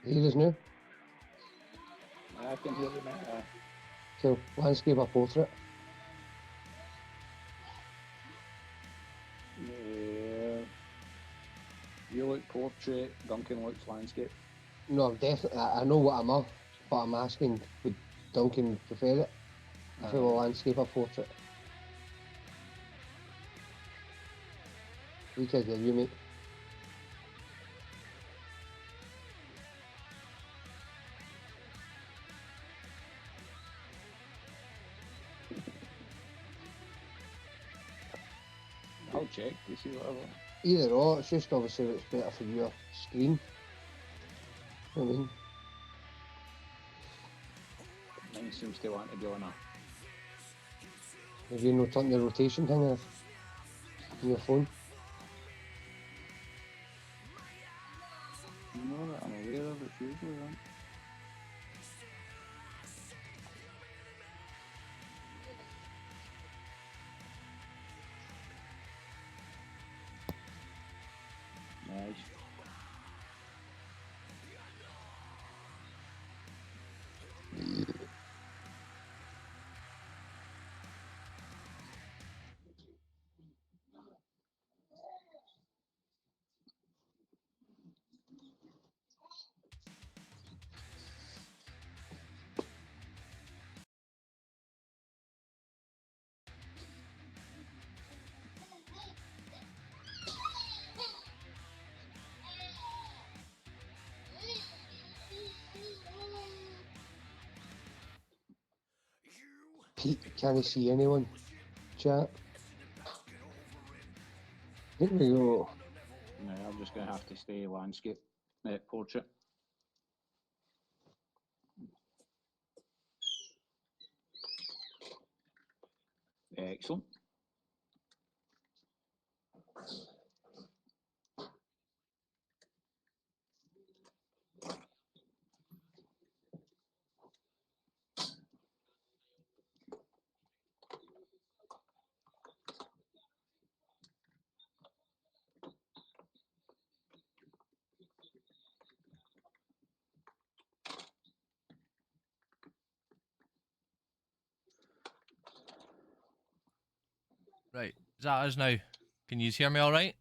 Hear us now? I can hear you, mate. Cool. Landscape or portrait? You look portrait, Duncan looks landscape. No, definitely. I know what I'm off, but I'm asking, would Duncan prefer it? If it were landscape or portrait? We can hear you, mate. I'll check to see whatever. Either or, it's just obviously it's better for your screen. I mean, Mine seems to want to be on a. have you not turned the rotation thing off on your phone? No, that I'm aware of, it's usually on. Nice. Pete, can you see anyone? Chat. Here we go. No, I'm just going to have to stay landscape, portrait. Excellent. Right, is that us now? Can you hear me all right?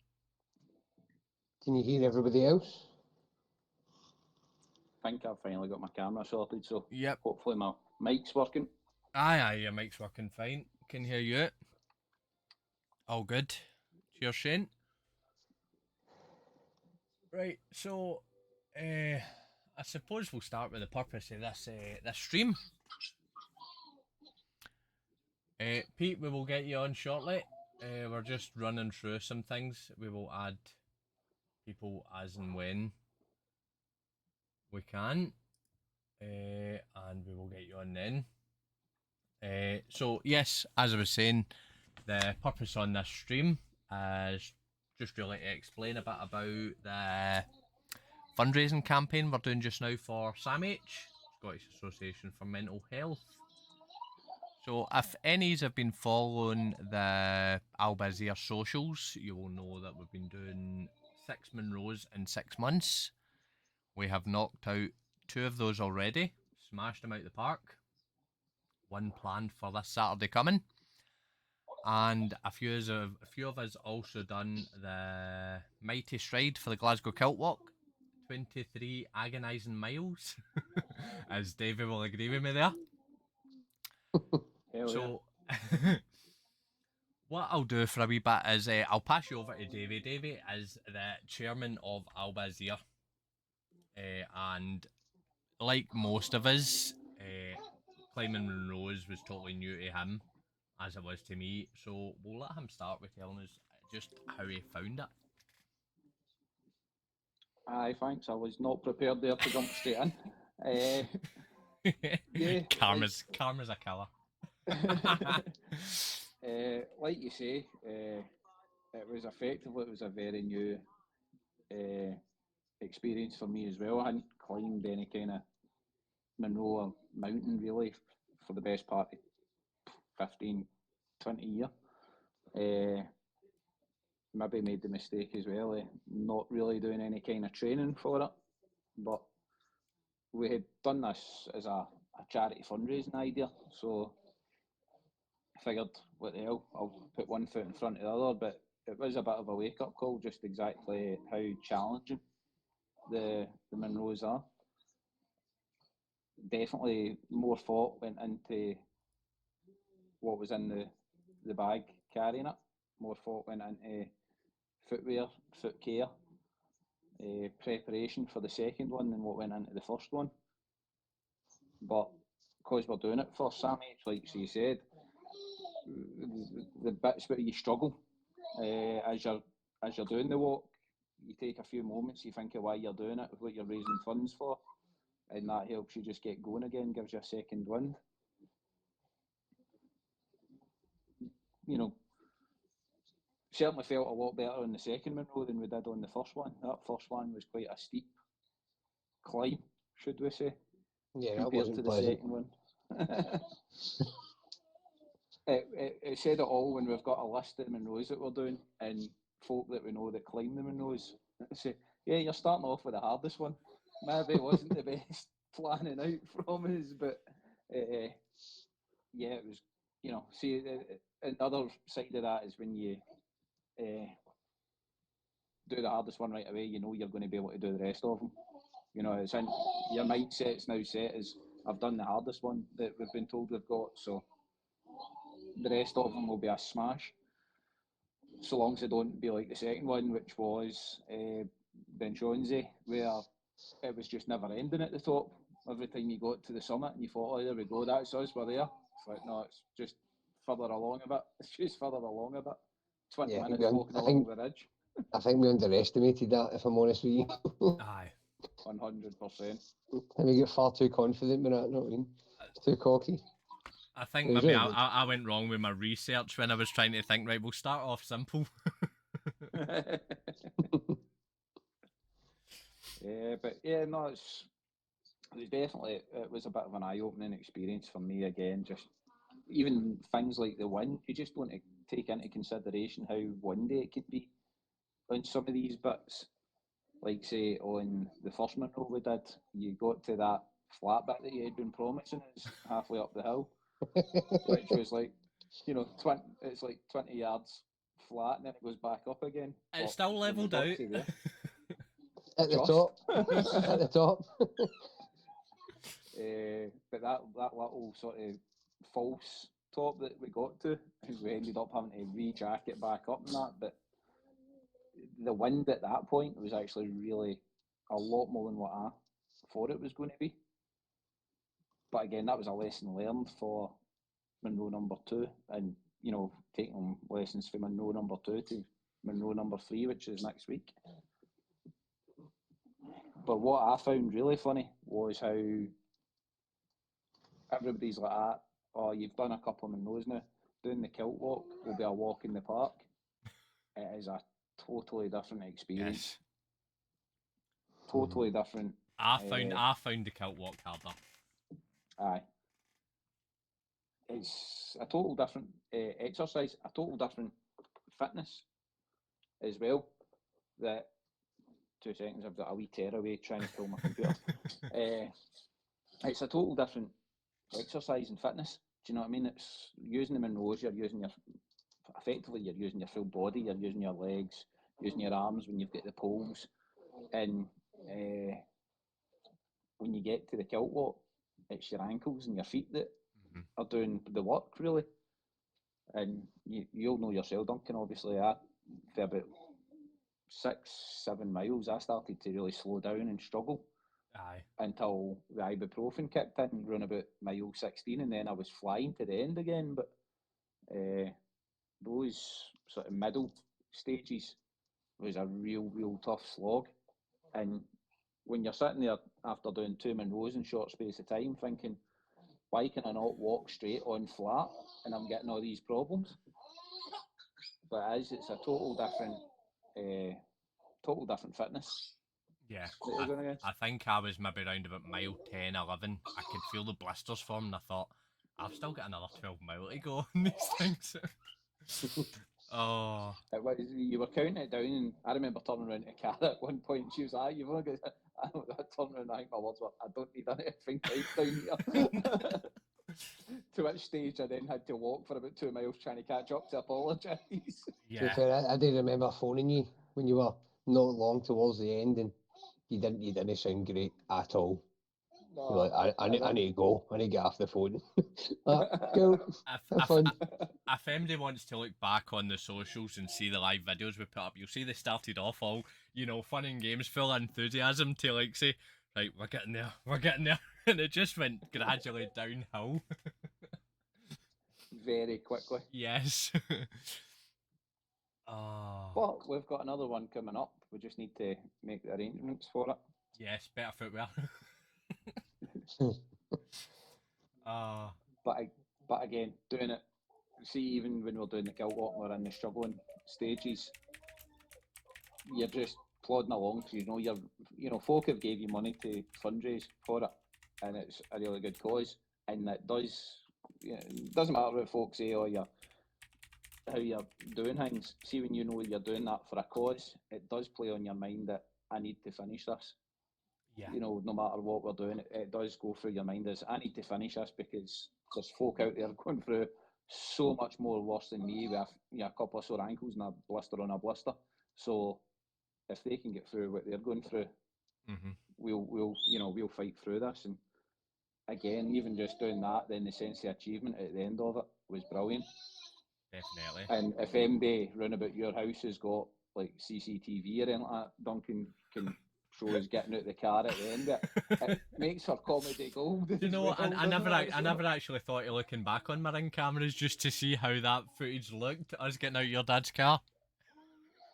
Can you hear everybody else? I think I've finally got my camera sorted, so Yep. hopefully my mic's working. Aye, your mic's working fine. Can hear you. All good. Cheers, Shane. Right, so I suppose we'll start with the purpose of this this stream. Pete, we will get you on shortly. We're just running through some things. We will add people as and when we can, and we will get you on then. So yes, as I was saying, the purpose on this stream is just really to explain a bit about the fundraising campaign we're doing just now for SAMH, Scottish Association for Mental Health. So if any have been following the Alba Aesir socials, you will know that we've been doing 6 munros in 6 months. We have knocked out 2 of those already, smashed them out the park. 1 planned for this Saturday coming. And a few of us also done the mighty stride for the Glasgow Kiltwalk. 23 agonising miles, as Davie will agree with me there. So, what I'll do for a wee bit is I'll pass you over to Davie. Davie is the chairman of Alba Aesir. And like most of us, climbing munros was totally new to him, as it was to me. So we'll let him start with telling us just how he found it. Aye, thanks. I was not prepared there to jump straight in. Yeah, karma's a killer. Like you say, it was a very new experience for me as well. I hadn't climbed any kind of munro or mountain really for the best part of 15, 20 years. Maybe made the mistake as well of not really doing any kind of training for it, but we had done this as a charity fundraising idea, so I figured, what the hell, I'll put one foot in front of the other, but it was a bit of a wake-up call, just exactly how challenging the munros are. Definitely more thought went into what was in the bag carrying it. More thought went into footwear, foot care, preparation for the second one than what went into the first one. But because we're doing it for Sammy, like she said, the bits where you struggle as you're doing the walk, you take a few moments, you think of why you're doing it, what you're raising funds for, and that helps you just get going again, gives you a second wind. You know, certainly felt a lot better on the second Munro than we did on the first one. That first one was quite a steep climb, should we say, Yeah, that compared wasn't to the pleasant. second one. It said it all when we've got a list of Munros that we're doing and folk that we know that climb the Munros. Say, yeah, you're starting off with the hardest one. Maybe it wasn't the best planning out from us, but yeah, it was, you know, see, another side of that is when you do the hardest one right away, you know you're going to be able to do the rest of them. You know, it's in your mindset's now set as I've done the hardest one that we've been told we've got, so the rest of them will be a smash. So long as they don't be like the second one, which was Benchonzi, where it was just never ending at the top. Every time you got to the summit and you thought, oh, there we go, that's us, we're there. It's like, no, it's just further along a bit. It's just further along a bit. 20 Yeah, minutes walking along the ridge. I think we underestimated that, if I'm honest with you. Aye. 100%. And we get far too confident with that, you know what I mean? Too cocky. I think It was maybe really good. I went wrong with my research when I was trying to think, right, we'll start off simple. Yeah, but yeah, no, it was definitely, it was a bit of an eye-opening experience for me again. Just even things like the wind, you just don't take into consideration how windy it can be on some of these bits. Like say on the first Munro we did, you got to that flat bit that you had been promising us halfway up the hill, which was like, you know, it's like 20 yards flat and then it goes back up again. It's But still when we levelled got out. to there, At the just. top. At the top. But that little sort of false top that we got to, we ended up having to re-jack it back up and that. But the wind at that point was actually really a lot more than what I thought it was going to be. But again, that was a lesson learned for Munro number 2, and you know, taking lessons from Munro number 2 to Munro number 3, which is next week. But what I found really funny was how everybody's like, oh, you've done a couple of Munros now. Doing the Kiltwalk will be a walk in the park. It is a totally different experience. Yes. Totally different. I found the Kiltwalk harder. Aye. It's a total different exercise, a total different fitness as well. That 2 seconds, I've got a wee tearaway trying to pull my computer. It's a total different exercise and fitness. Do you know what I mean? It's using the Munros, you're using your full body, you're using your legs, using your arms when you've got the poles. And when you get to the Kiltwalk, it's your ankles and your feet that are doing the work, really. And you'll know yourself, Duncan, obviously, for about 6-7 miles, I started to really slow down and struggle. Aye. Until the ibuprofen kicked in, run about mile 16, and then I was flying to the end again. But those sort of middle stages was a real tough slog. And when you're sitting there after doing 2 Munros in short space of time, thinking, why can I not walk straight on flat and I'm getting all these problems? But it's a total different fitness. Yeah, I I think I was maybe around about mile 10, 11. I could feel the blisters form and I thought, I've still got another 12 mile to go on these things. Oh. You were counting it down, and I remember turning around to Cara at one point. She was like, "You've only got turned around and I think my words were, I don't need anything right down here. To which stage I then had to walk for about 2 miles trying to catch up to apologise. To be Yeah. fair, I do remember phoning you when you were not long towards the end, and you didn't sound great at all. You're like, I need to go. I need to get off the phone. Cool. Have fun. If anybody wants to look back on the socials and see the live videos we put up, you'll see they started off all, fun and games, full of enthusiasm to like say, right, we're getting there, and it just went gradually downhill. Very quickly. Yes. Oh. But we've got another one coming up. We just need to make the arrangements for it. Yes, better footwear. But again, doing it. See, even when we're doing the Kiltwalk, we're in the struggling stages. You're just plodding along. So folk have gave you money to fundraise for it, and it's a really good cause. And it does. It doesn't matter what folk say or how you're doing things. See, when you know you're doing that for a cause, it does play on your mind that I need to finish this. Yeah. No matter what we're doing, it does go through your mind as I need to finish this because there's folk out there going through so much more worse than me with a couple of sore ankles and a blister on a blister. So if they can get through what they're going through, we'll fight through this. And again, even just doing that, then the sense of achievement at the end of it was brilliant. Definitely. And if anybody round about your house has got like CCTV or anything like that, Duncan can show us getting out the car at the end. It makes for comedy gold. What? I never actually thought of looking back on my ring cameras just to see how that footage looked. Us getting out your dad's car.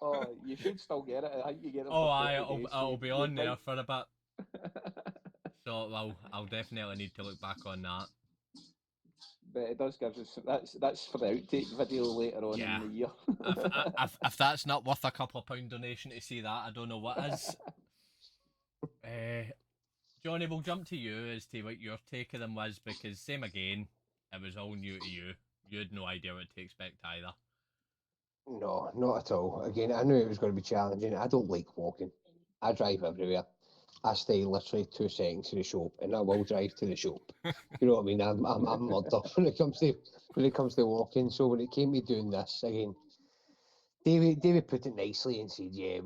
Oh, you should still get it. I think you get it. It'll be on there for a bit. So I'll definitely need to look back on that. But it does give us that's for the outtake video later on in the year. if that's not worth a couple of £1 donation to see that, I don't know what is. Johnny, we'll jump to you as to what your take of them was, because same again, it was all new to you. You had no idea what to expect either. No, not at all. Again, I knew it was going to be challenging. I don't like walking. I drive everywhere. I stay literally 2 seconds to the shop, and I will drive to the shop. You know what I mean? I'm murder when it comes to walking. So when it came to doing this again, Davie put it nicely and said, "Yeah,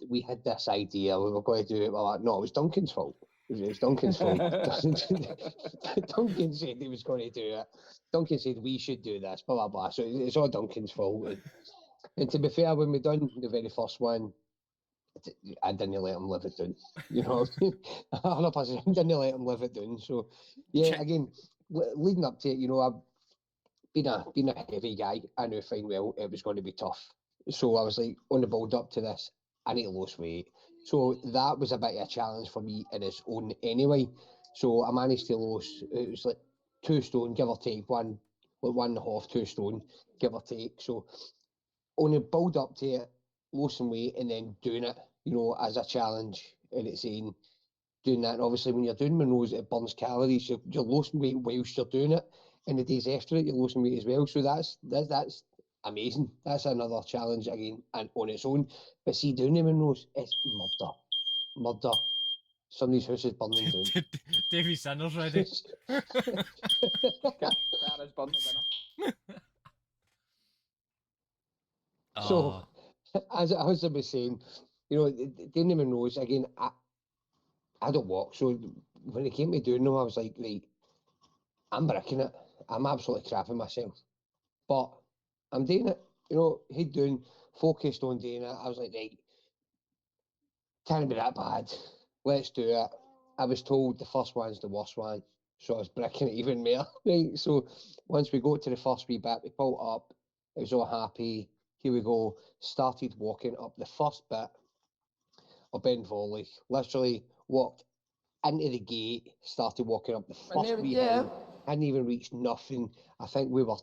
we had this idea. We were going to do it." Well, no, it was Duncan's fault. It was Duncan's fault. Duncan said he was going to do it. Duncan said we should do this. Blah blah blah. So it's all Duncan's fault. And to be fair, when we done the very first one, I didn't let him live it down. 100%. I didn't let him live it down. So yeah, again, leading up to it, I've being a heavy guy, I knew fine well it was going to be tough. So I was like, on the build up to this, I need to lose weight. So that was a bit of a challenge for me in its own anyway. So I managed to lose, it was like 2 stone, give or take, 1.5, 2 stone, give or take. So on the build up to it, losing weight and then doing it, as a challenge, and it's saying, doing that. And obviously, when you're doing munros, it burns calories. You're losing weight whilst you're doing it, and the days after it, you're losing weight as well. So that's amazing. That's another challenge again, and on its own. But see, doing the munros, it's murder. Somebody's house is burning down. Davie Sinner's ready. Cara's burning dinner. So, as I was saying, doing the munros again. I don't walk, so when it came to doing them, I was like, right, I'm bricking it. I'm absolutely crapping myself. But I'm doing it, head down, focused on doing it. I was like, right, can't be that bad. Let's do it. I was told the first one's the worst one, so I was bricking it even more. Right, so once we got to the first wee bit, we pulled up, it was all happy. Here we go, started walking up the first bit of Ben Volley, literally walked into the gate, started walking up the first wee hill, hadn't even reached nothing. I think we were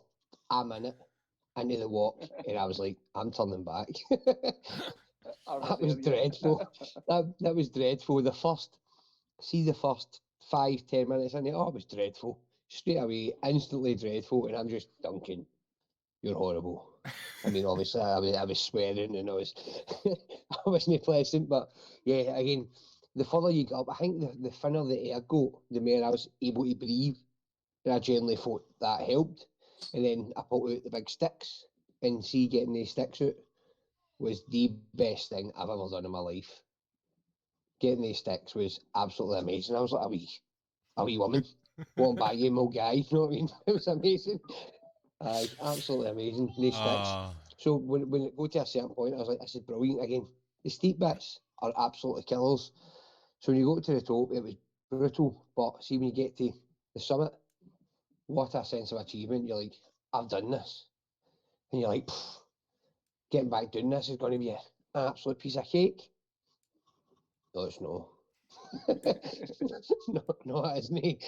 a minute into the walk, and I was like, I'm turning back. That was dreadful. That was dreadful. The first 5-10 minutes in it, it was dreadful. Straight away, instantly dreadful, and I'm just, Duncan, you're horrible. I mean, obviously, I was swearing, and I wasn't pleasant, but yeah, again, the further you get up, I think the thinner the air got, the more I was able to breathe. And I generally thought that helped. And then I pulled out the big sticks, and see getting these sticks out was the best thing I've ever done in my life. Getting these sticks was absolutely amazing. I was like a wee woman walking by you, old guy. You know what I mean? It was amazing. Absolutely amazing. These sticks. So when it go to a certain point, I was like, this is brilliant. Again, the steep bits are absolutely killers. So when you go to the top, it was brutal. But see, when you get to the summit, what a sense of achievement. You're like, I've done this. And you're like, getting back doing this is going to be an absolute piece of cake. No, it's not. no, it isn't.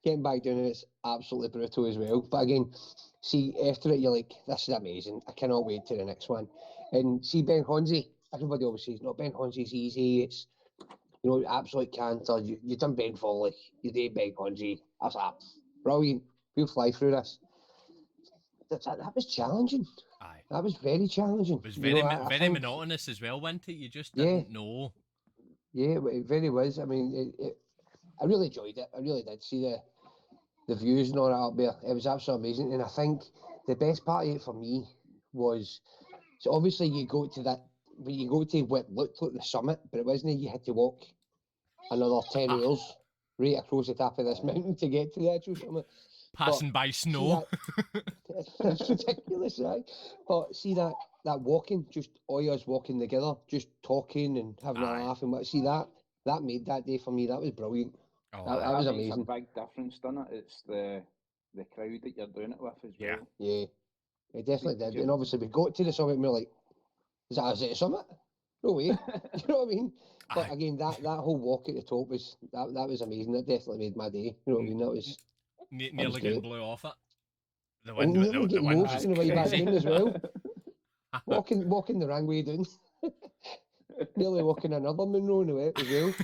Getting back doing it's absolutely brutal as well. But again, see, after it, you're like, this is amazing. I cannot wait to the next one. And see, Ben Honzi, everybody always says, no, Ben Honzi's easy. It's, absolute canter. You've done Ben Foley. You did Ben Honzi. I was like, brilliant. We'll fly through this. That was challenging. Aye. That was very challenging. It was very monotonous as well, wasn't it? You just didn't know. Yeah, it very was. I mean, I really enjoyed it. I really did see the views and all that up there. It was absolutely amazing. And I think the best part of it for me was, so obviously you go to what looked like the summit, but it wasn't. You had to walk another 10 hours right across the top of this mountain to get to the actual summit. Passing by snow. That's ridiculous, right? But see that walking, just all us walking together, just talking and having a laugh and what. See that made that day for me. That was brilliant. Oh, that was amazing. It's a big difference, doesn't it? It's the crowd that you're doing it with as well. Yeah, it definitely did. And obviously we got to the summit and we were like, is it a summit? No way. You know what I mean? But again, that whole walk at the top was that was amazing. That definitely made my day. You know what I mean? That was nearly getting blew off it. The wind was crazy. Back down as well. walking the wrong way down. Nearly walking another munro in the way as well.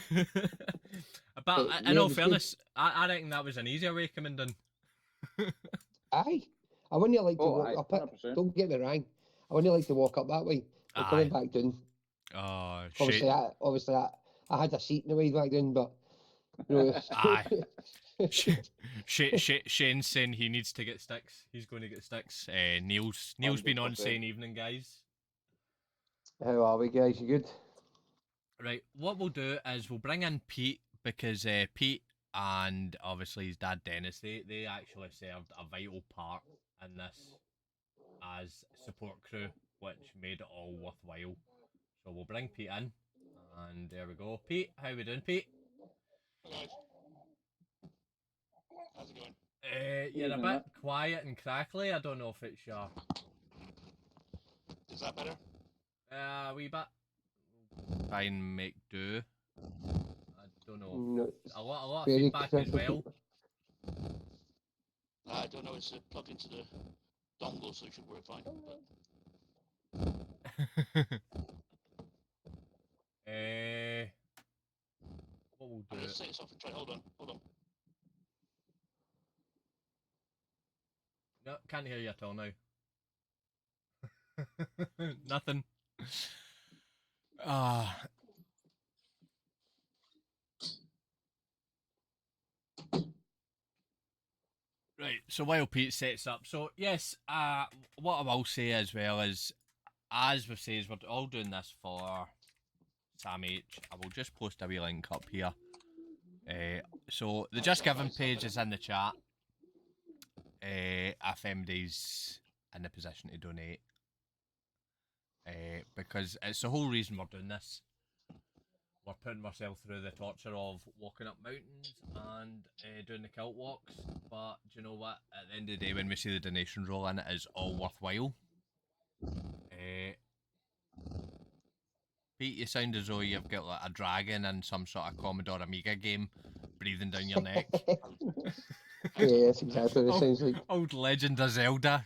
But in all fairness, I reckon that was an easier way coming down. Aye. I wouldn't like to walk up it. Don't get me wrong. I wouldn't like to walk up that way. But coming back down. Oh, obviously, I had a seat in the way back down, but Shane's saying he needs to get sticks. He's going to get sticks. Neil's been on saying evening, guys. How are we, guys? You good? Right. What we'll do is we'll bring in Pete because Pete and obviously his dad Dennis, they actually served a vital part in this as support crew, which made it all worthwhile. So we'll bring Pete in, and there we go. Pete, how we doing, Pete? How's it going? You're a bit quiet and crackly. I don't know if it's your... Is that better? A wee bit. Try and make do. I don't know. No, a lot of feedback as well. I don't know. It's plugged into the dongle, so it should work fine. But... What we'll do... I'm going to take this off and try. Hold on. No, can't hear you at all now. Nothing. Right, so while Pete sets up, so yes, what I will say as well is, as we've said, we're all doing this for Sam H. I will just post a wee link up here. So the Just Giving page is in the chat. If anybody's in the position to donate, because it's the whole reason we're doing this. We're putting ourselves through the torture of walking up mountains and doing the Kiltwalks, but do you know what? At the end of the day, when we see the donation roll in, it is all worthwhile. Pete, you sound as though you've got like a dragon in some sort of Commodore Amiga game breathing down your neck. Yeah, that's exactly what it sounds like. Old Legend of Zelda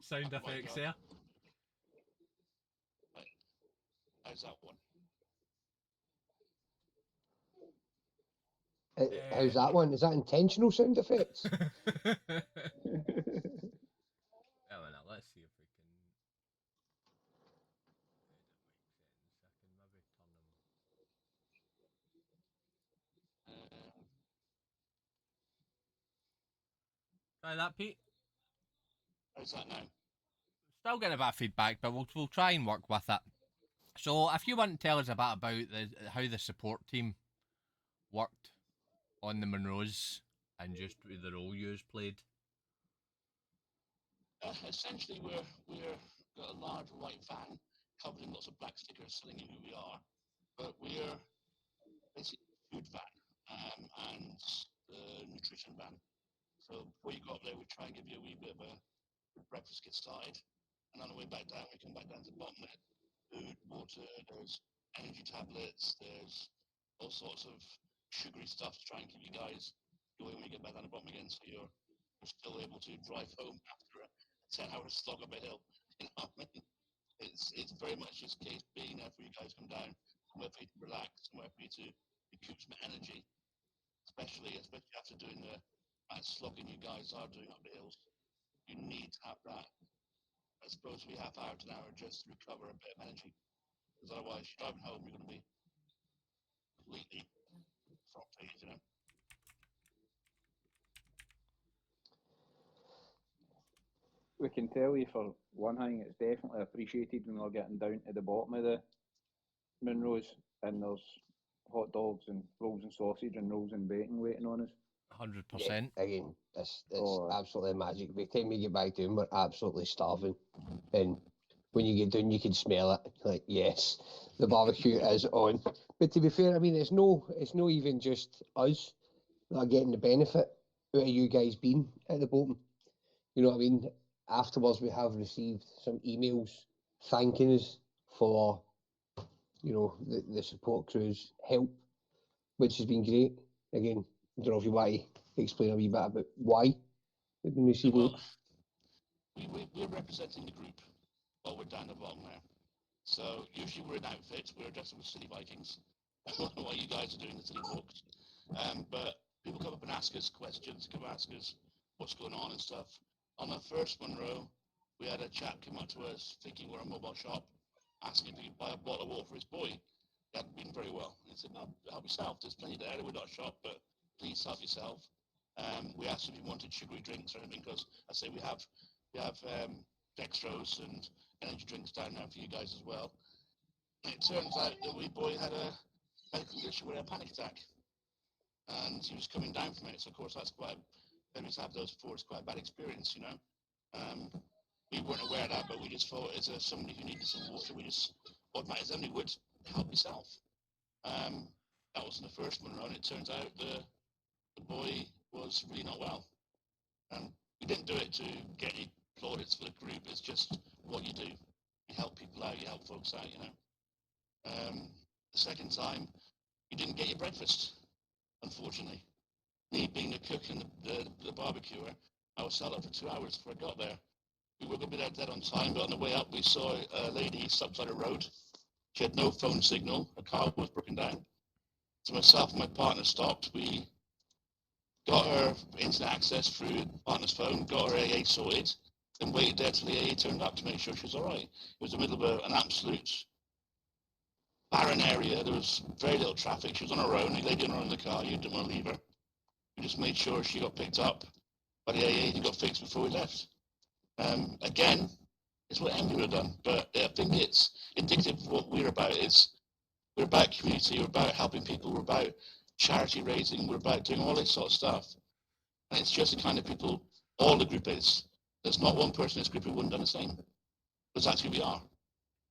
sound effects there. Right. How's that one? How's that one? Is that intentional sound effects? Let's see if we can. Try that, Pete. How's that now? Still getting a bit of feedback, but we'll try and work with it. So, if you want to tell us a bit about how the support team worked on the Munros and just the role you played. Essentially, we're got a large white van covered in lots of black stickers telling you who we are, but we're basically a food van and the nutrition van. So before you go up there, we try and give you a wee bit of a breakfast, get started, and on the way back down, we come back down to the bottom there. Food, water, there's energy tablets, there's all sorts of sugary stuff to try and keep you guys going when you get back down the bottom again, so you're still able to drive home after a 10-hour slog up a hill. You know what I mean? It's very much just a case being there for you guys to come down, somewhere for you to relax, somewhere for you to recoup some energy, especially after doing the slogging you guys are doing up the hills. You need to have that, I suppose, we half hour to an hour just to recover a bit of energy, because otherwise you're driving home, you're going to be completely frog-faced, you know. We can tell you for one thing, it's definitely appreciated when we're getting down to the bottom of the munros and there's hot dogs and rolls and sausage and rolls and bacon waiting on us. 100%. Again, it's Oh. absolutely magic. By the time we get back down, we're absolutely starving. And when you get down, you can smell it. Like, yes, the barbecue is on. But to be fair, I mean, it's no even just us that are getting the benefit out of you guys being at the bottom. You know what I mean? Afterwards, we have received some emails thanking us for, you know, the support crew's help, which has been great. Again, I don't know if you want to explain a wee bit about why we've been receiving. Well, we're representing the group while we're down the bottom there. So usually we're in outfits, we're dressed up as City Vikings. I don't know what you guys are doing, the City Walks. But people come up and ask us questions, come ask us what's going on and stuff. On the first Munro, we had a chap come up to us thinking we're a mobile shop, asking if he could buy a bottle of water for his boy. He hadn't been very well. He said, no, help yourself, there's plenty there, we're not a shop, but please help yourself. We asked if he wanted sugary drinks or anything, because I say we have dextrose and energy drinks down there for you guys as well. And it turns out that wee boy had a medical condition with a panic attack, and he was coming down from it. So of course that's quite, families have those before, it's quite a bad experience, you know. We weren't aware of that, but we just thought as somebody who needed some water, we just automatically would help yourself. That was in the first one run. It turns out the boy was really not well, and we didn't do it to get any plaudits for the group. It's just what you do. You help people out, you help folks out, you know. The second time, you didn't get your breakfast, unfortunately. Me being the cook and the barbecuer, I was sat up for 2 hours before I got there. We were going to be there dead on time, but on the way up, we saw a lady stuck by the road. She had no phone signal. Her car was broken down. So myself and my partner stopped. We got her internet access through the partner's phone, got her AA sorted, and waited there till the AA turned up to make sure she was all right. It was the middle of an absolute barren area. There was very little traffic. She was on her own. The lady on her own in the car. You didn't want to leave her. We just made sure she got picked up by the AA and got fixed before we left. Again, it's what Henry would have done, but I think it's indicative of what we're about. We're about community, we're about helping people, we're about charity raising, we're about doing all this sort of stuff. And it's just the kind of people all the group is. There's not one person in this group who wouldn't have done the same. Because that's who we are.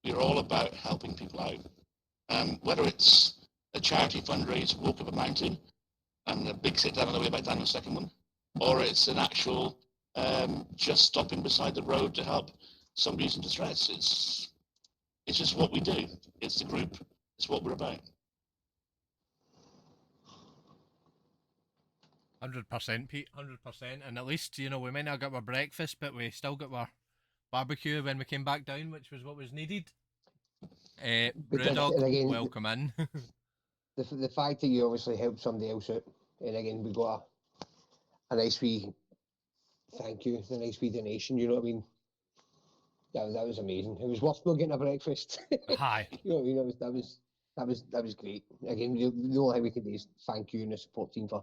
We're all about helping people out. Whether it's a charity fundraiser, walk up a mountain, and a big sit down on the way back down the second one, or it's an actual just stopping beside the road to help somebody who's in distress. It's just what we do. It's the group. It's what we're about. 100%, Pete. 100%. And at least, you know, we might not get our breakfast, but we still got our barbecue when we came back down, which was what was needed. Brewdog, again, welcome in. the fact that you obviously helped somebody else out, and again, we got a nice wee thank you, a nice wee donation, you know what I mean? That was amazing. It was worth not getting a breakfast. Hi. You know what I mean? That was great. Again, the only thing we can do is thank you and the support team for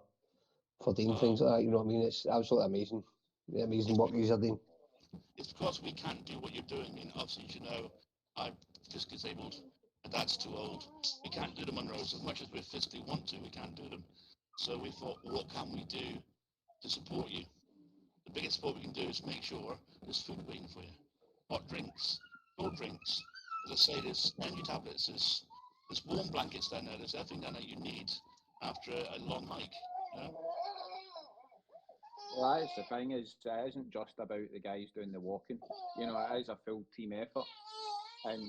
doing things like that. You know what I mean? It's absolutely amazing. the amazing work you're doing. It's because we can't do what you're doing. I mean, obviously, as you know, I'm just disabled. My dad's too old. We can't do the munros as much as we physically want to. We can't do them. So we thought, what can we do to support you? The biggest support we can do is make sure there's food waiting for you. Hot drinks, cold drinks. As I say, there's energy tablets, there's warm blankets down there, there's everything down there you need after a long hike. You know? Well, that's the thing, is it isn't just about the guys doing the walking. You know, it is a full team effort. And,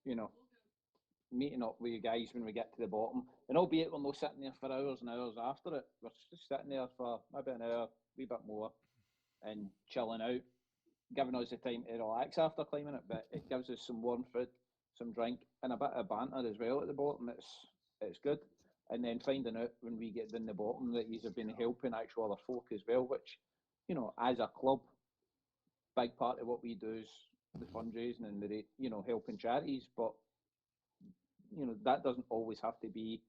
you know, meeting up with you guys when we get to the bottom, and albeit we're not sitting there for hours and hours after it, we're just sitting there for maybe an hour, a wee bit more, and chilling out, giving us the time to relax after climbing it, but it gives us some warm food, some drink, and a bit of banter as well at the bottom. It's good. And then finding out when we get down the bottom that you have been helping actual other folk as well, which, you know, as a club, big part of what we do is the fundraising and the, you know, helping charities, but you know, that doesn't always have to be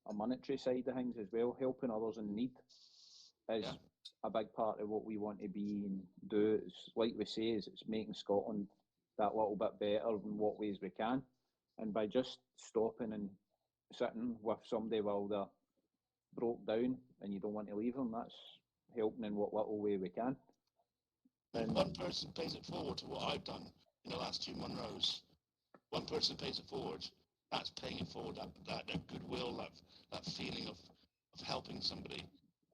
a monetary side of things as well. Helping others in need is a big part of what we want to be and do. It's like we say, is it's making Scotland that little bit better in what ways we can. And by just stopping and sitting with somebody while they're broke down and you don't want to leave them, that's helping in what little way we can. And one person pays it forward to what I've done in the last 2 munros. One person pays it forward. That's paying it forward, that goodwill, that feeling of helping somebody.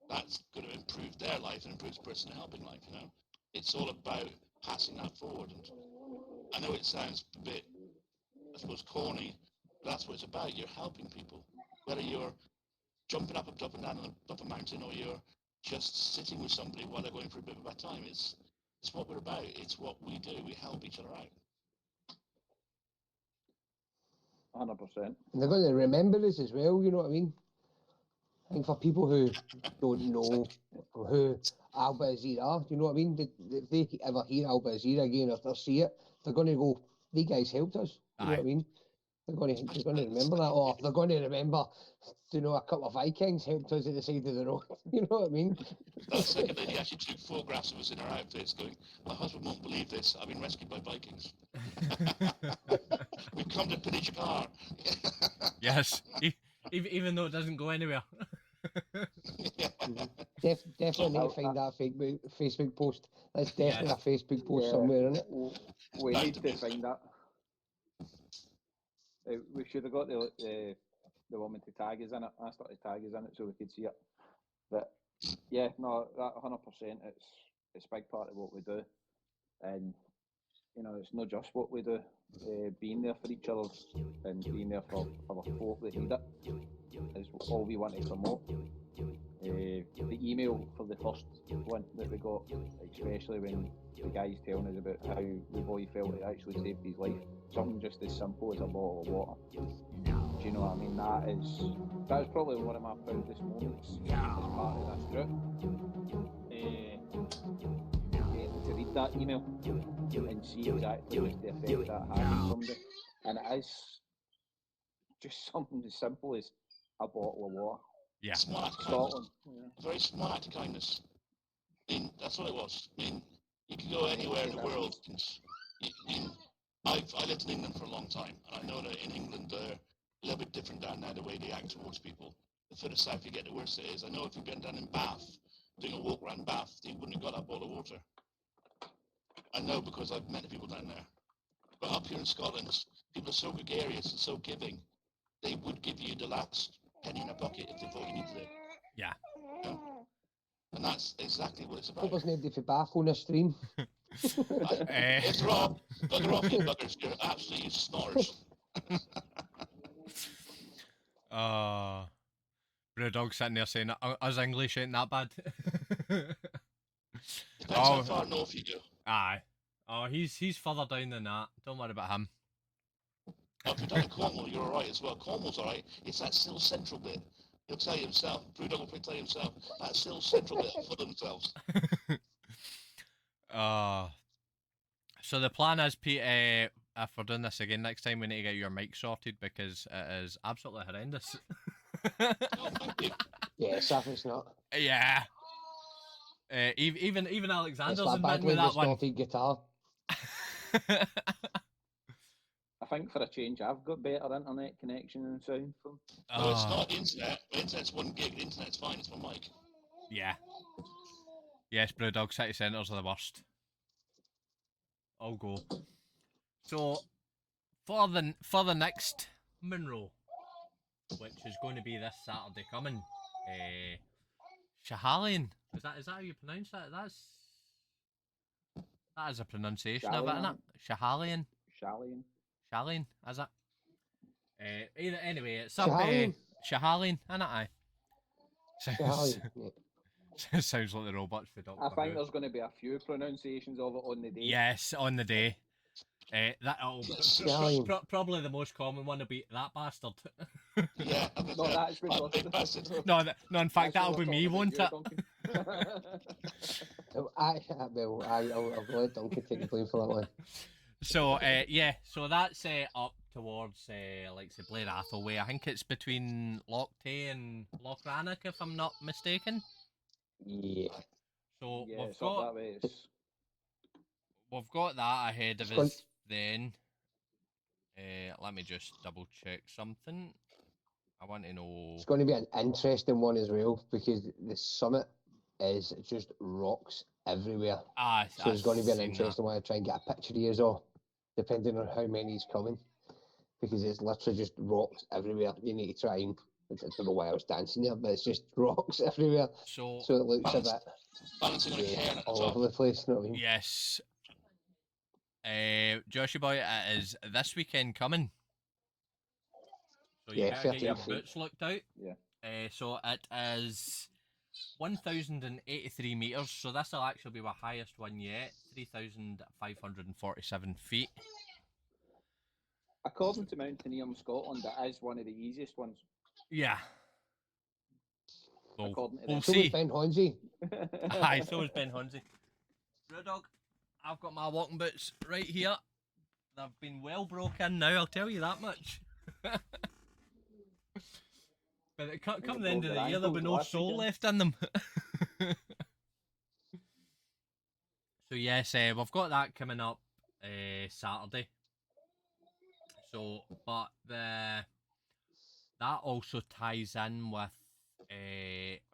That's going to improve their life and improve the person helping life, you know. It's all about passing that forward. And I know it sounds a bit, I suppose, corny, but that's what it's about. You're helping people. Whether you're jumping up and down up a mountain or you're just sitting with somebody while they're going through a bit of a bad time, it's what we're about. It's what we do. We help each other out. 100%. And they're going to remember us as well, you know what I mean? I think for people who don't know who Alba Aesir are, you know what I mean? If they ever hear Alba Aesir again or they see it, they're going to go, these guys helped us, you know what I mean? They're going to remember that, or they're going to remember, you know, a couple of Vikings helped us at the side of the road, you know what I mean? That second lady actually took photographs of us in her outfits going, my husband won't believe this, I've been rescued by Vikings. We've come to finish a car. Yes, even though it doesn't go anywhere. Definitely need to find that Facebook post. That's definitely a Facebook post somewhere, isn't it? We need to find that. We should have got the woman to tag us in it. Asked her to tag us in it so we could see it. But yeah, no, that 100%. It's a big part of what we do, and you know, it's not just what we do. Being there for each other and being there for other folk that need it is all we want to promote. The email for the first one that we got, especially when the guys telling us about how the boy felt it actually saved his life. Something just as simple as a bottle of water. Do you know what I mean? That is probably one of my proudest moments as part of this trip. To read that email and see exactly the effect that had on somebody. And it is just something as simple as a bottle of water. Yeah. Small act of kindness. A very small act of kindness. I mean, that's what it was. I mean, you can go anywhere in the world. I lived in England for a long time, and I know that in England they're a little bit different down there, the way they act towards people. The further south you get, the worse it is. I know if you've been down in Bath, doing a walk around Bath, they wouldn't have got that bottle of water. I know because I've met the people down there. But up here in Scotland, people are so gregarious and so giving, they would give you the last penny in a bucket if they thought you needed it. Yeah. And that's exactly what it's about. Hope there's nobody for Bath on the stream. It's Rob. Bugger off, you buggers. You're absolutely snotters. Brewdog sitting there saying, us English ain't that bad. Depends how far north you go. Aye. Oh, he's further down than that. Don't worry about him. If you're down in Cornwall, you're alright as well. Cornwall's alright. It's that still central bit. He'll tell you himself. Brewdog will tell you himself. That still central bit for themselves. So the plan is, Pete, if we're doing this again next time, we need to get your mic sorted because it is absolutely horrendous. Oh, thank you. Yeah, Saffron's not. Yeah. Even It's Alexander's that admitting badly with that one. distorted guitar. I think for a change, I've got better internet connection and sound from. No, it's Oh, not the internet. The internet's 1 gig. The internet's fine. It's my mic. yeah. Yes, Brewdog City Centres are the worst. I'll go. So, for the next Munro, which is going to be this Saturday coming, Shahalian. Is that how you pronounce that? That is a pronunciation of it, isn't it? Shahalian. Shalian. Shahalian, is it? Anyway, it's up Shahalian? Shahalian, isn't it? Aye. Shahalian, yeah. Sounds like the robots for Doctor I think Who. there's going to be a few pronunciations of it on the day. Yes, on the day. Shahalian. Probably the most common one will be that bastard. Yeah. No, that's been That big bastard. No, in fact, That's that'll what be we're me, talking won't it? about you, Duncan. I'll let Duncan take the blame for that one. So, yeah, so that's up towards, like, say, Blair Athelway. I think it's between Loch Tay and Loch Rannoch, if I'm not mistaken. Yeah. So, Yeah, it's up that way. we've got that ahead of It's going- us then. Let me just double check something. I want to know. It's going to be an interesting one as well because the summit is just rocks everywhere. So it's going to be an interesting one to try and get a picture of you all, depending on how many's coming. Because it's literally just rocks everywhere. You need to try and, I don't know why I was dancing there, but it's just rocks everywhere. So it looks a bit Balancing on a cairn at the all top. over the place, you know what I mean? yes. Joshy boy, it is this weekend coming. So you Yeah, better get your 13th. boots looked out. Yeah. So it is 1,083 metres, so this will actually be our highest one yet, 3,547 feet. According to Mountaineering Scotland, it is one of the easiest ones. Yeah. Well, According to we'll them. So was see. Ben Honzi. Aye, so is Ben Hunzy. Brewdog, I've got my walking boots right here. They've been well broken now, I'll tell you that much. But come the end of the year, there'll be no soul left in them. So yes, we've got that coming up Saturday. So, but that also ties in with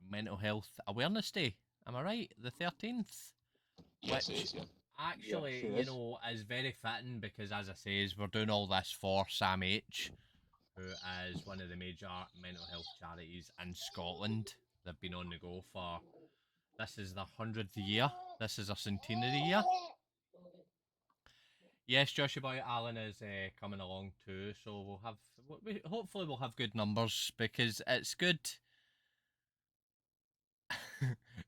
Mental Health Awareness Day. Am I right? The 13th. Yes, it is, yeah. Actually, sure you is. know, is very fitting because, as I say, we're doing all this for Sam H, who is one of the major mental health charities in Scotland. They've been on the go for, this is their 100th year. This is their centenary year. Yes, Joshua Boy Alan is coming along too, so we'll have, hopefully we'll have good numbers because it's good.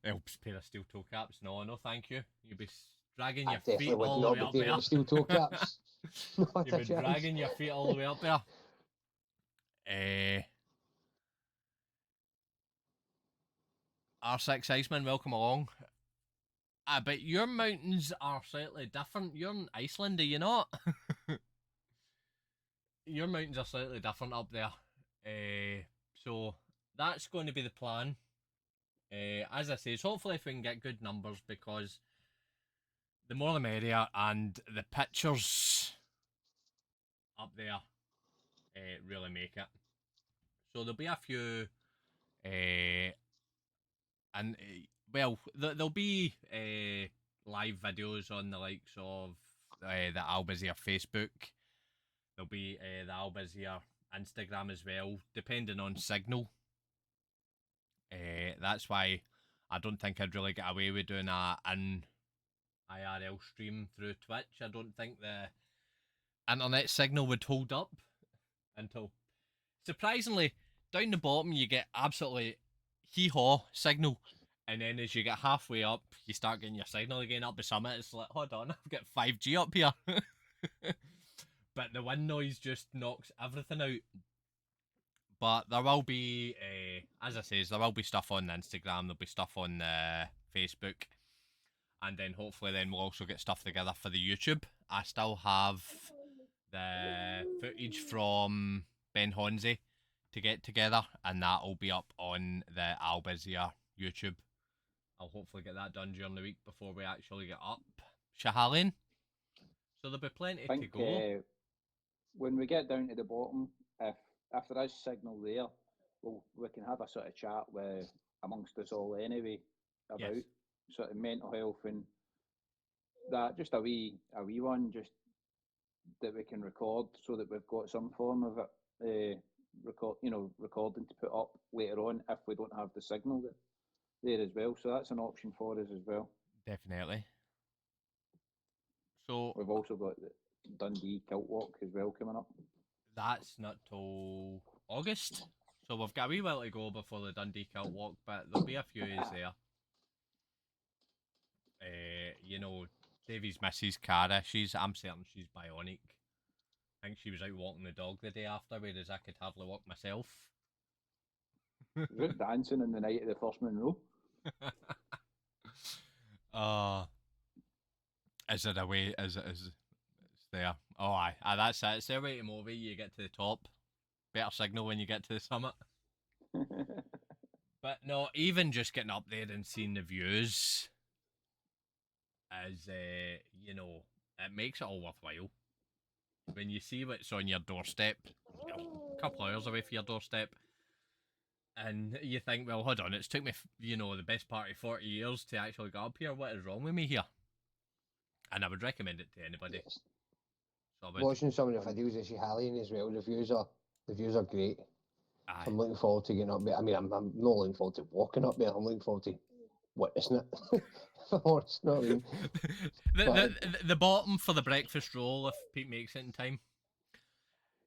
Helps pay the steel toe caps. No, thank you. You'll be dragging I your feet definitely would all the not way be up doing there. the steel toe caps. Not You'll a be chance. dragging your feet all the way up there. R6 Iceman, welcome along. But your mountains are slightly different. You're in Iceland, are you not? Your mountains are slightly different up there. So that's going to be the plan. As I say, hopefully if we can get good numbers, because the more the merrier, and the pictures up there really make it. So there'll be a few, and well, there'll be live videos on the likes of the Alba Aesir Facebook. There'll be the Alba Aesir Instagram as well, depending on signal. That's why I don't think I'd really get away with doing an IRL stream through Twitch. I don't think the internet signal would hold up until, surprisingly, down the bottom you get absolutely hee-haw signal, and then as you get halfway up you start getting your signal again. Up the summit it's like, hold on, I've got 5G up here. But the wind noise just knocks everything out. But there will be, as I say, there will be stuff on the Instagram, there'll be stuff on the Facebook, and then hopefully then we'll also get stuff together for the YouTube. I still have the footage from Ben Honzi to get together, and that will be up on the Alba Aesir YouTube I'll hopefully get that done during the week before we actually get up Shahalin. So there'll be plenty to go. When we get down to the bottom, if there is signal there, we can have a sort of chat amongst us all anyway about sort of mental health and that. Just a wee one, just that we can record so that we've got some form of it, recording to put up later on if we don't have the signal there as well. So that's an option for us as well. Definitely. So we've also got the Dundee Kiltwalk as well coming up. That's not till August, so we've got a wee while to go before the Dundee Kiltwalk, but there'll be a few days there. Davie's missus Cara, I'm certain she's bionic. I think she was out walking the dog the day after, whereas I could hardly walk myself. Just dancing in the night of the first Munro. Is it a way? Is it's there? Oh, aye. That's it. It's their way to movie. You get to the top. Better signal when you get to the summit. But no, even just getting up there and seeing the views is, it makes it all worthwhile. When you see what's on your doorstep, a couple of hours away from your doorstep, and you think, well, hold on, it's took me, the best part of 40 years to actually get up here. What is wrong with me here? And I would recommend it to anybody. Watching some of the videos of Shihalian as well, the views are great. Aye. I'm looking forward to getting up there. I mean, I'm not looking forward to walking up there. I'm looking forward to witnessing it. It's not mean. The bottom for the breakfast roll, if Pete makes it in time.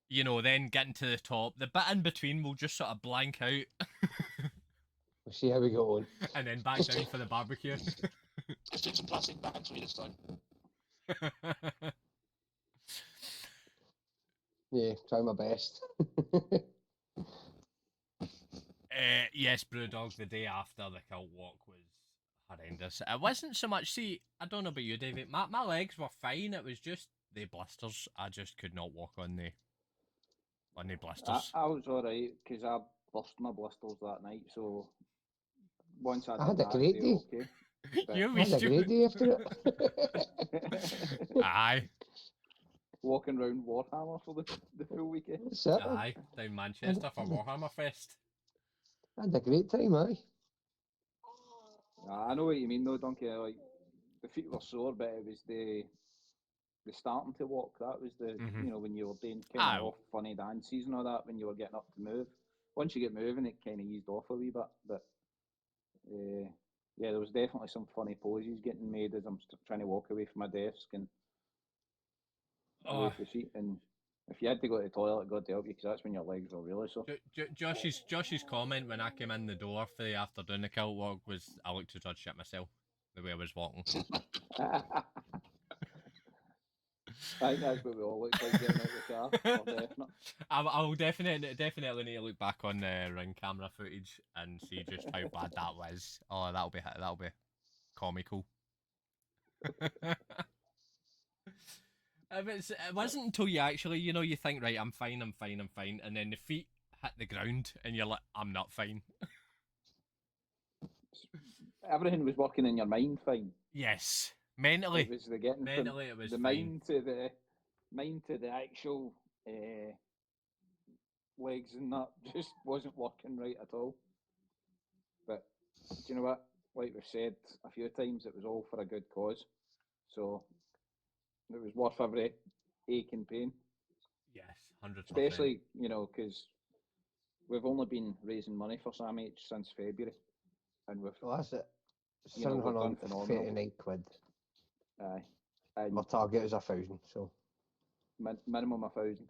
Then getting to the top. The bit in between will just sort of blank out. We'll see how we go on. And then back down for the barbecue. Let's take some plastic bags for you this time. Yeah, try my best. Yes, Brewdog, the day after the Kiltwalk was horrendous. It wasn't so much, I don't know about you, David, my legs were fine, it was just the blisters. I just could not walk on the blisters. I was alright, because I burst my blisters that night, so once I had a great day. Okay. I had a great day after it. Aye. Walking around Warhammer for the full weekend. Aye, down Manchester for Warhammer Fest. I had a great time, aye. I know what you mean though, Duncan. Like, the feet were sore, but it was the starting to walk. That was when you were doing kind of off funny dances and all that, when you were getting up to move. Once you get moving, it kind of eased off a wee bit. But there was definitely some funny poses getting made as I'm trying to walk away from my desk and away from the seat. And if you had to go to the toilet, God help you, because that's when your legs were really sore. Josh's comment when I came in the door for the after doing the Kiltwalk was, I looked to judge shit myself the way I was walking. I think that's what we all look like getting out of the car. For definite. I will definitely need to look back on the ring camera footage and see just how bad that was. Oh, that'll be comical. It wasn't until you actually, you think, right, I'm fine, and then the feet hit the ground, and you're like, I'm not fine. Everything was working in your mind fine. Yes, mentally. It was the getting mentally, it was the fine. mind to the actual legs, and that just wasn't working right at all. But do you know what? Like we've said a few times, it was all for a good cause. So it was worth every ache and pain. Yes, 100%. Especially, because we've only been raising money for Sam H since February, and we've. Well, that's it. 739 quid. Aye. And my target is 1,000, so minimum 1,000.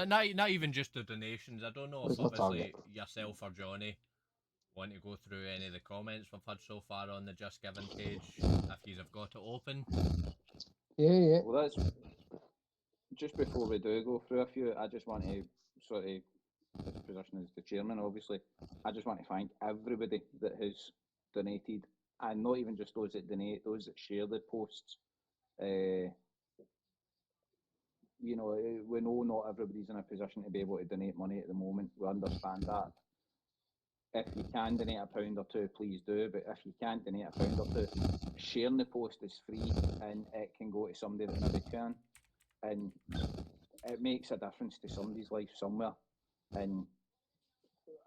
Not even just the donations. I don't know if obviously yourself or Johnny want to go through any of the comments we've had so far on the Just Giving page, if you have got it open. Yeah. Well, that's just before we do go through a few. I just want to sort of, his position as the chairman, obviously. I just want to thank everybody that has donated, and not even just those that donate, those that share the posts. We know not everybody's in a position to be able to donate money at the moment. We understand that. if you can donate £1 or £2, please do. But if you can't donate £1 or £2, sharing the post is free, and it can go to somebody that maybe can, and it makes a difference to somebody's life somewhere. And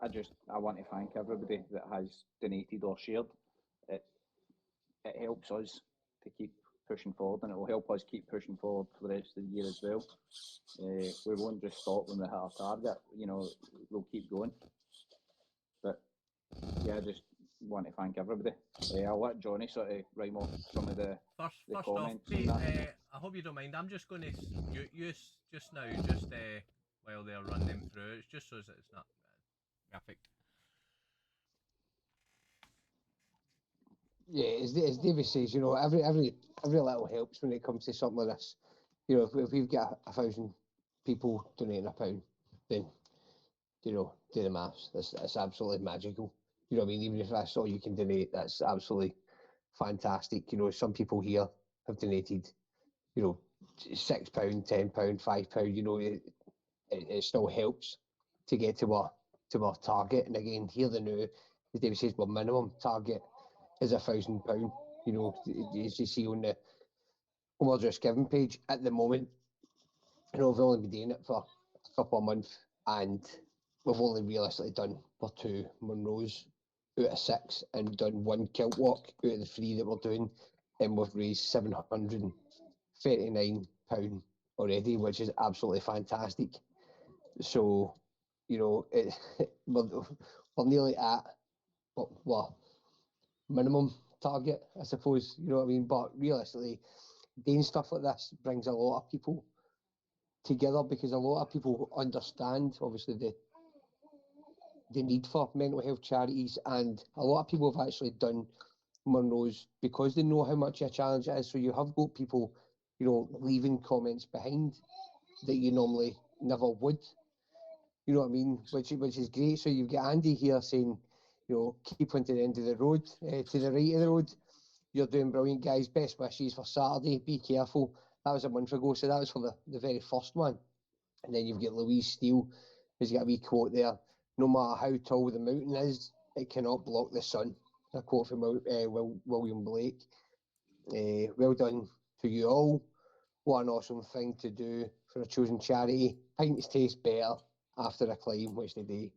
I want to thank everybody that has donated or shared. It helps us to keep pushing forward, and it will help us keep pushing forward for the rest of the year as well. We won't just stop when we hit our target, you know, we'll keep going. But yeah, I just want to thank everybody. I'll let Johnny sort of rhyme off some of the First off, comments. Pete, and that. I hope you don't mind. I'm just going to mute you just now, just while they're running them through. It's just so that it's not graphic. Yeah, as Davie says, you know, every little helps when it comes to something like this. You know, if we've got 1,000 people donating £1, then, you know, do the maths. That's absolutely magical. You know what I mean? Even if that's all you can donate, that's absolutely fantastic. You know, some people here have donated, you know, £6, £10, £5. You know, it still helps to get to our target. And again, here the new, as David says, well, minimum target is £1,000. You know, as you see on the Just Giving page at the moment, you know, we've only been doing it for a couple of months, and we've only realistically done for 2 munros out of 6, and done 1 Kiltwalk out of the 3 that we're doing, and we've raised £739 already, which is absolutely fantastic. So, you know, we're nearly at well, minimum target, I suppose. You know what I mean? But realistically, doing stuff like this brings a lot of people together, because a lot of people understand, obviously, the need for mental health charities, and a lot of people have actually done munros because they know how much a challenge it is. So you have got people, you know, leaving comments behind that you normally never would. You know what I mean? Which is great. So you've got Andy here saying, you know, keep on to the end of the road, to the right of the road. You're doing brilliant, guys. Best wishes for Saturday. Be careful. That was a month ago, so that was for the very first one. And then you've got Louise Steele, who's got a wee quote there. No matter how tall the mountain is, it cannot block the sun. A quote from William Blake. Well done to you all. What an awesome thing to do for a chosen charity. Pints taste better after a climb, which they do.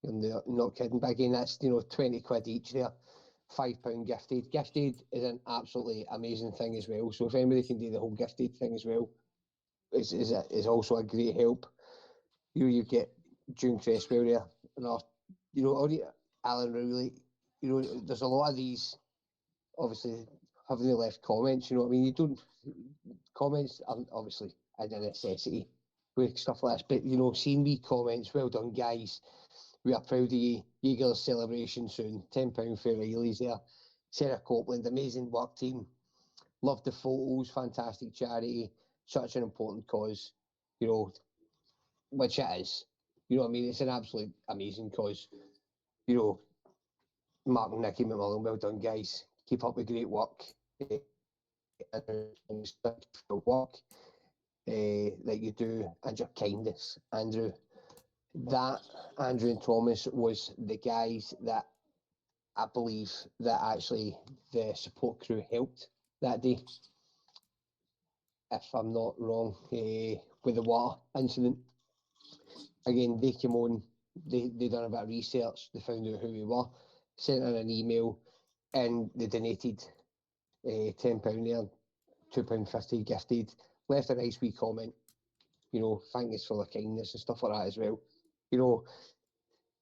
You're not kidding. But again, that's, you know, 20 quid each there. £5 gifted. Gifted is an absolutely amazing thing as well. So if anybody can do the whole gifted thing as well, is also a great help. You get June Cresswell there, and you know, Alan Rowley. You know, there's a lot of these. Obviously, having left comments. You know what I mean? You don't comments aren't obviously a necessity with stuff like this, but you know, seeing me comments. Well done, guys. We are proud of you. Eagles celebration soon. £10 for Riley's there. Sarah Copeland, amazing work team. Love the photos, fantastic charity. Such an important cause, you know, which it is. You know what I mean? It's an absolute amazing cause. You know, Mark and Nicky McMullen, well done, guys. Keep up the great work. The work that you do, and your kindness, Andrew. That Andrew and Thomas was the guys that I believe that actually the support crew helped that day. If I'm not wrong, with the water incident. Again, they came on, they done a bit of research, they found out who we were, sent in an email, and they donated £10 there, £2.50 gifted, left a nice wee comment, you know, thank us for the kindness and stuff like that as well. You know,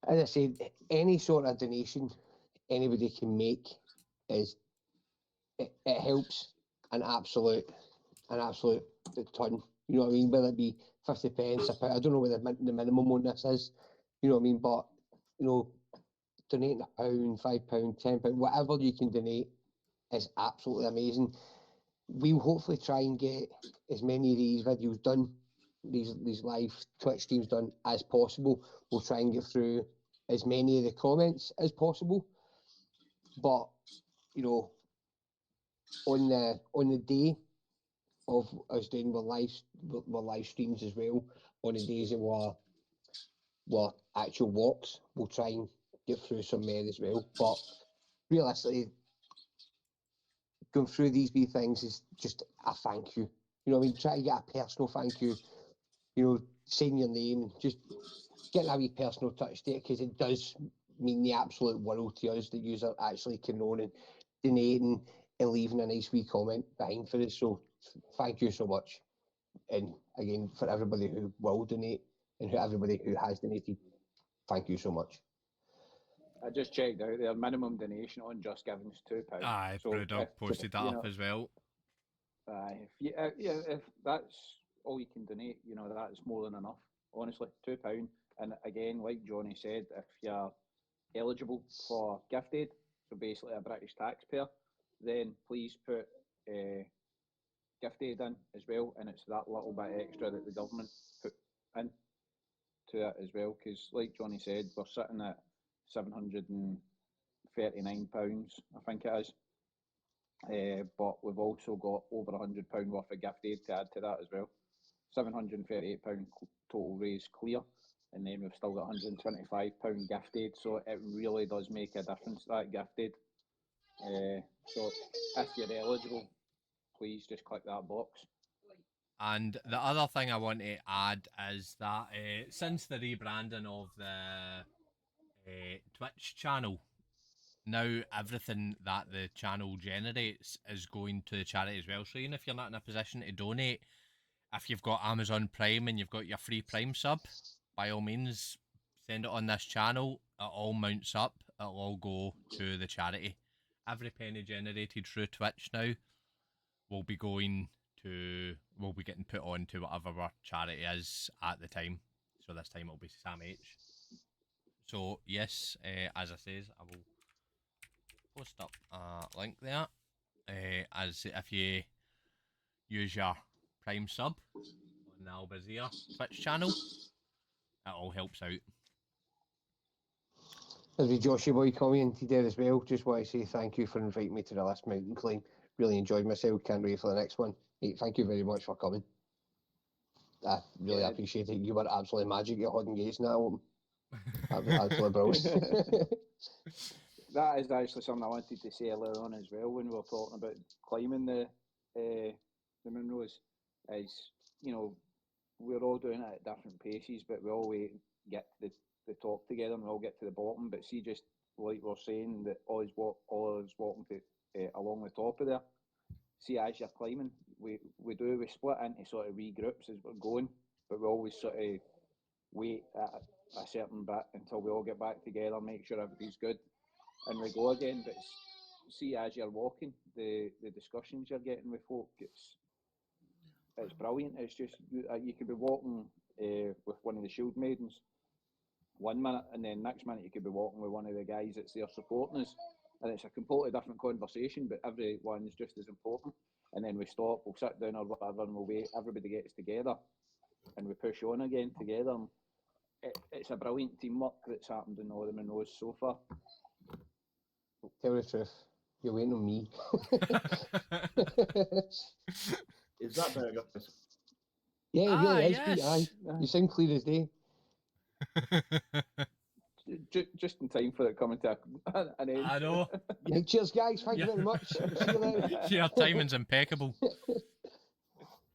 as I said, any sort of donation anybody can make is it helps an absolute ton. You know what I mean? Whether it be 50 pence, a pound, I don't know what the minimum on this is. You know what I mean? But you know, donating £1, £5, £10, whatever you can donate is absolutely amazing. We'll hopefully try and get as many of these videos done, these live Twitch streams done as possible. We'll try and get through as many of the comments as possible. But you know, on the day of us doing our live streams as well, on the days that were actual walks, we'll try and get through some men as well. But realistically, going through these wee things is just a thank you. You know what I mean? Try to get a personal thank you. You know, saying your name, just getting a wee personal touch to it, because it does mean the absolute world to us that you are actually condoning, donating, and leaving a nice wee comment behind for us. So thank you so much. And again, for everybody who will donate and everybody who has donated, thank you so much. I just checked out their minimum donation on Just Giving is £2. Aye, So Brewdog posted that up as well. If that's all you can donate, you know, that's more than enough. Honestly, £2. And again, like Johnny said, if you're eligible for gift aid, so basically a British taxpayer, then please put gift aid in as well, and it's that little bit extra that the government put in to it as well, because like Johnny said, we're sitting at £739, I think it is. But we've also got over £100 worth of gift aid to add to that as well. £738 total raised clear, and then we've still got £125 gift aid. So it really does make a difference, that gift aid. So if you're eligible, please just click that box. And the other thing I want to add is that since the rebranding of the Twitch channel, now everything that the channel generates is going to the charity as well. So even if you're not in a position to donate, if you've got Amazon Prime and you've got your free Prime sub, by all means, send it on this channel. It all mounts up. It'll all go to the charity. Every penny generated through Twitch now will be getting put on to whatever our charity is at the time. So this time it'll be Sam H. So yes, as I says, I will post up a link there. As if you use your Prime sub on the Alba Aesir Twitch channel, it all helps out. As we Joshy boy commented there as well, just want to say thank you for inviting me to the last mountain climb. Really enjoyed myself. Can't wait for the next one. Mate, thank you very much for coming. I really appreciate it. You were absolutely magic at Hodden Gates now. Absolutely brilliant. That is actually something I wanted to say earlier on as well when we were talking about climbing the munros. Is, you know, we're all doing it at different paces, but we all get to the top together and we all get to the bottom. But see, just like we're saying, that all is walking to, along the top of there. See, as you're climbing, we split into sort of wee groups as we're going, but we always sort of wait at a certain bit until we all get back together, make sure everything's good, and we go again. But see, as you're walking, the discussions you're getting with folk, it's brilliant. It's just, you could be walking with one of the shield maidens 1 minute, and then next minute you could be walking with one of the guys that's there supporting us, and it's a completely different conversation, but everyone's just as important. And then we stop, we'll sit down or whatever, and we'll wait. Everybody gets together, and we push on again together. And it's a brilliant teamwork that's happened in all the munros so far. Tell the truth, you're waiting on me. Is that better, guys? Yeah, it really is. Yes. Pete, aye. You sound clear as day. Just in time for it coming to an end. I know. Right, cheers, guys. Thank you very much. See you later. Your timing's impeccable.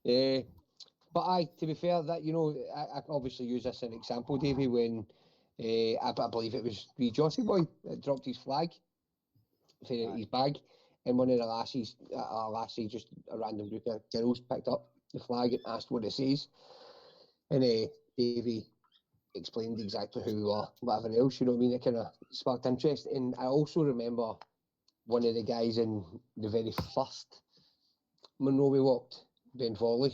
But aye, to be fair, that, you know, I obviously use this as an example, Davie, when I believe it was the Jossie boy that dropped his flag for his bag, and one of the lassies, a lassie, just a random group of girls, picked up the flag and asked what it says, and Davie explained exactly who we were, whatever else, you know what I mean? It kind of sparked interest. And I also remember one of the guys in the very first Munro we walked, Ben Volley,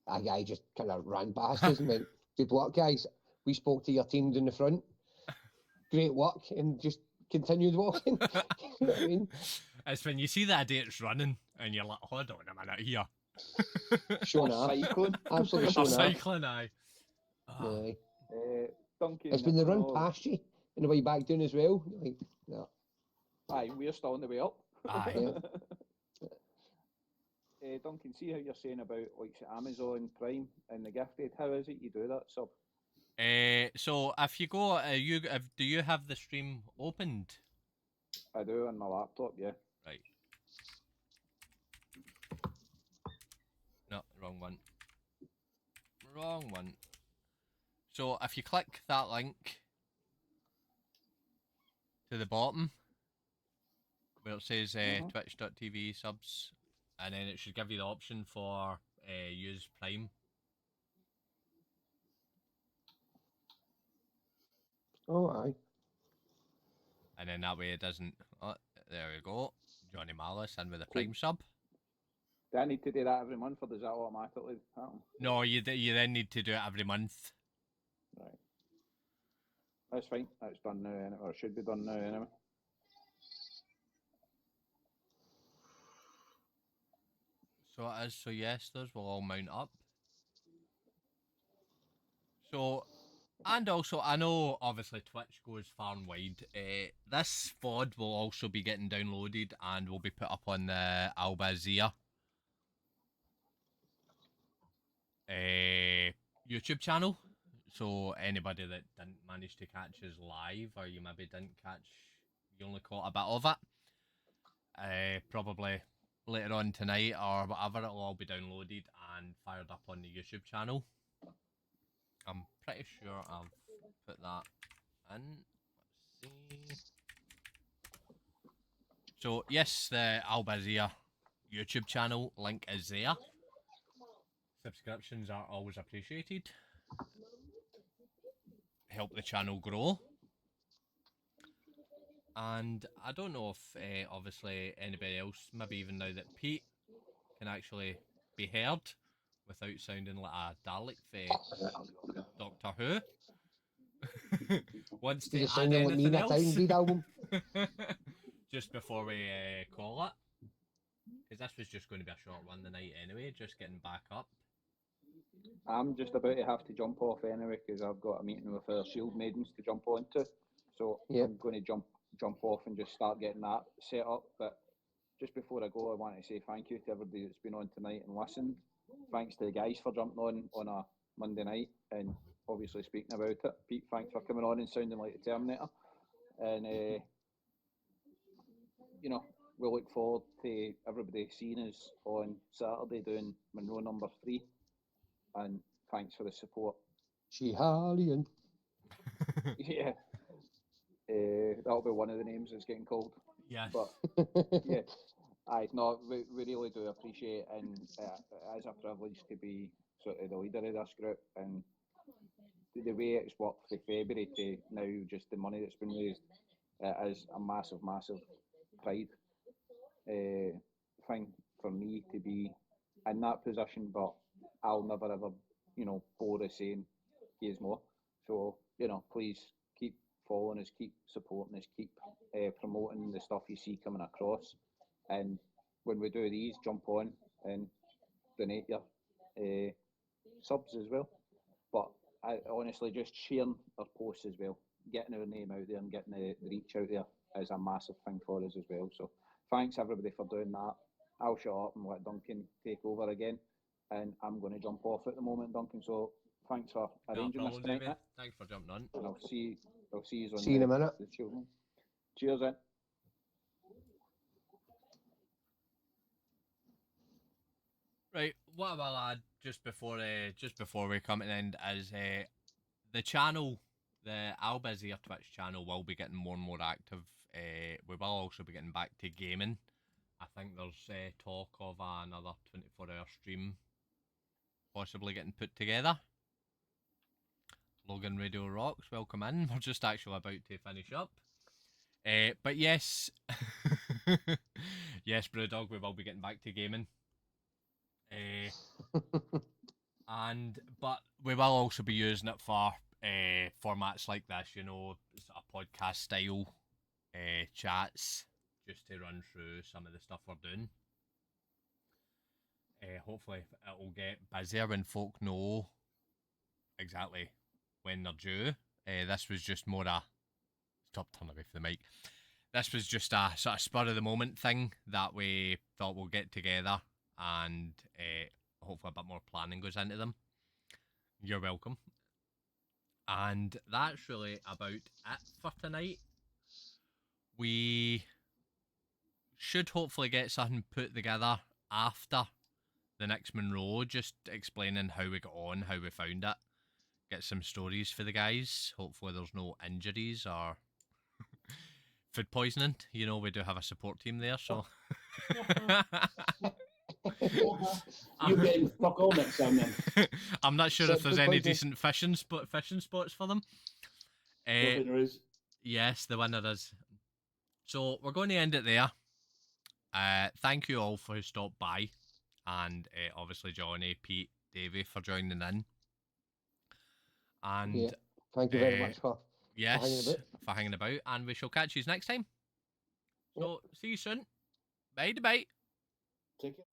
a guy just kind of ran past us and went, "Good luck, guys. We spoke to your team down the front. Great work," and just continued walking. You know what I mean? It's when you see that idiot's running and you're like, hold on a minute here. Showing off. Cycling. Absolutely Or showing off. cycling, aye. Aye. Duncan, It's been the run past you and the way back down as well. Like, no. Aye, we're still on the way up. Aye. Duncan, see how you're saying about like Amazon Prime and the gift aid. How is it you do that, sub? So if you go, do you have the stream opened? I do on my laptop, yeah. Right. No, wrong one. Wrong one. So if you click that link to the bottom where it says twitch.tv subs, and then it should give you the option for use Prime. Oh, aye. And then that way it doesn't. Oh, there we go. Johnny Malice in with a Cool. Prime sub. Do I need to do that every month, or does that automatically happen? No, you then need to do it every month. Right. That's fine. That's done now, anyway, or should be done now anyway. So it is. So yes, those will all mount up. So, and also, I know obviously Twitch goes far and wide. This VOD will also be getting downloaded and will be put up on the Alba Aesir YouTube channel. So anybody that didn't manage to catch us live, or you maybe didn't catch, you only caught a bit of it, probably later on tonight or whatever, it'll all be downloaded and fired up on the YouTube channel. I'm pretty sure I've put that in. Let's see. So yes, the Alba Aesir YouTube channel link is there. Subscriptions are always appreciated. Help the channel grow. And I don't know if obviously anybody else, maybe even now that Pete can actually be heard without sounding like a Dalek for Doctor Who. Wants to Does it add sound like me in anything a time else? read album? Just before we call it. Because this was just going to be a short one tonight anyway, just getting back up. I'm just about to have to jump off anyway because I've got a meeting with our Shield Maidens to jump onto. So Yep. I'm going to jump off and just start getting that set up. But just before I go, I want to say thank you to everybody that's been on tonight and listened. Thanks to the guys for jumping on a Monday night and obviously speaking about it. Pete, thanks for coming on and sounding like the Terminator. And, you know, we look forward to everybody seeing us on Saturday doing Monroe number 3. And thanks for the support. Shihalian. Yeah. That'll be one of the names that's getting called. Yes. But yeah, no, we really do appreciate it, and it is a privilege to be sort of the leader of this group, and the way it's worked from February to now, just the money that's been raised, it is a massive, massive pride thing for me to be in that position, but I'll never ever, bore us saying here's more. So, please keep following us, keep supporting us, keep promoting the stuff you see coming across. And when we do these, jump on and donate your subs as well. But I honestly just sharing our posts as well, getting our name out there and getting the reach out there is a massive thing for us as well. So thanks everybody for doing that. I'll shut up and let Duncan take over again. And I'm going to jump off at the moment, Duncan. So thanks for arranging this tonight. Davie. Thanks for jumping on. And I'll see you on See you in a minute. the children. Cheers, then. Right, what I will add just before we come to the end is the channel, the Alba Aesir Twitch channel, will be getting more and more active. We will also be getting back to gaming. I think there's talk of another 24-hour stream possibly getting put together. Logan Radio Rocks, welcome in. We're just actually about to finish up. But yes, yes, Brewdog, we will be getting back to gaming. But we will also be using it for formats like this, sort of podcast style chats, just to run through some of the stuff we're doing. Hopefully it'll get busier when folk know exactly when they're due. This was just more a stop turning away from the mic. This was just a sort of spur of the moment thing that we thought we'll get together, and hopefully a bit more planning goes into them. You're welcome. And that's really about it for tonight. We should hopefully get something put together after the next Munro, just explaining how we got on, how we found it. Get some stories for the guys. Hopefully there's no injuries or food poisoning. You know, we do have a support team there, so... You getting fuck all next time then? I'm not sure So if there's food any poisoning. decent fishing spots for them. Don't think there is. Yes, the winner is. So we're going to end it there. Thank you all for who stopped by, and obviously Johnny, Pete, Davie for joining in. And Yeah. Thank you very much for yes, for hanging about, and we shall catch you next time. So see you soon. Bye bye. Take it.